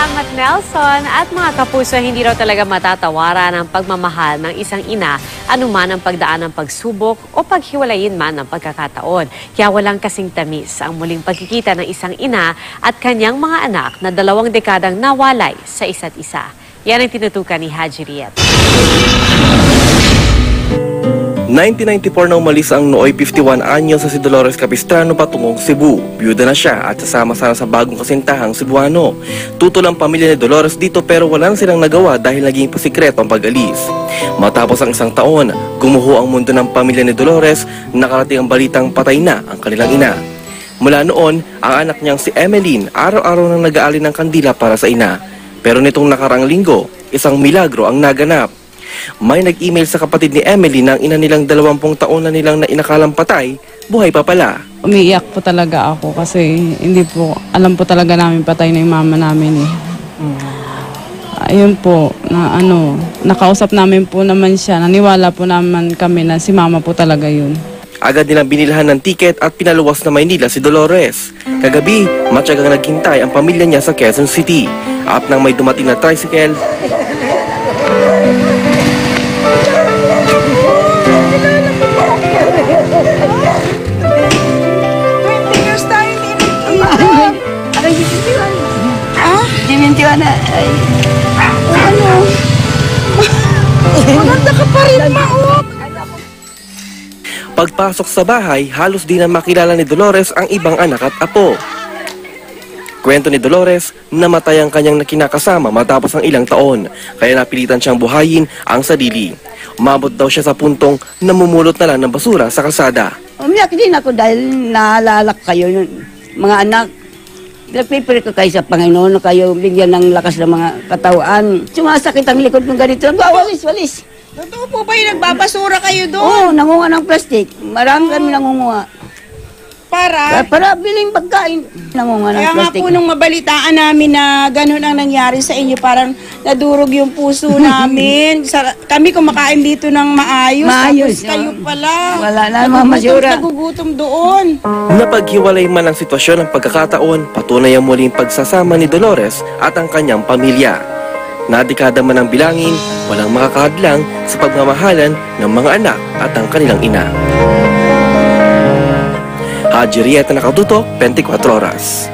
Salamat, Nelson. At mga kapuso, hindi raw talaga matatawaran ang pagmamahal ng isang ina anuman ang pagdaan ng pagsubok o paghiwalayin man ng pagkakataon. Kaya walang kasing tamis ang muling pagkikita ng isang ina at kanyang mga anak na 2 dekadang nawalay sa isa't isa. Yan ang tinutukan ni Haji Riet. 1994 na umalis ang nooy 51 anyo sa si Dolores Capistrano patungong Cebu. Biyuda na siya at sasama sana sa bagong kasintahang Cebuano. Tutol ang pamilya ni Dolores dito pero wala silang nagawa dahil naging pasikreto ang pag-alis. Matapos ang isang taon, gumuho ang mundo ng pamilya ni Dolores, nakarating ang balitang patay na ang kanilang ina. Mula noon, ang anak niyang si Emeline araw-araw nang nag-aalin ng kandila para sa ina. Pero nitong nakarang linggo, isang milagro ang naganap. May nag-email sa kapatid ni Emily na ang ina nilang 20 taon na nilang inakalang patay, buhay pa pala. Umiiyak po talaga ako kasi hindi po, alam po talaga namin patay na yung mama namin eh. Ayun po, na nakausap namin po naman siya, naniwala po naman kami na si mama po talaga yun. Agad nilang binilhan ng tiket at pinaluwas na Maynila si Dolores. Kagabi, matyagang naghintay ang pamilya niya sa Quezon City. At nang may dumating na tricycle, Maganda ka pa rin, Maot! pagpasok sa bahay, halos di na makilala ni Dolores ang ibang anak at apo. Kwento ni Dolores, namatay ang kanyang kinakasama matapos ang ilang taon, kaya napilitan siyang buhayin ang sarili. Umabot daw siya sa puntong namumulot na lang ng basura sa kalsada. Umiyak din ako dahil naalala ko kayo, mga anak. Nagpipili ko kayo sa Panginoon na kayo bigyan ng lakas ng mga katawan. Sumasakit ang likod ng ganito. Walis. Totoo po ba yung nagbabasura kayo doon? Oo, nangunga ng plastic. Marami kami nangunguha. Para biling pagkain. Nangunga ng Kaya nga plastic. po nung mabalitaan namin na ganun ang nangyari sa inyo, parang nadurog yung puso namin. Kami kumakain dito ng maayos. Tapos kayo pala. Wala na mga masura. Nagugutom doon. Napaghiwalay man ang sitwasyon ng pagkakataon, patunay ang muling pagsasama ni Dolores at ang kanyang pamilya. Nadekada man ang bilangin, walang makakahadlang sa pagmamahalan ng mga anak at ang kanilang ina. Haji Riet na nakatutok, 24 oras.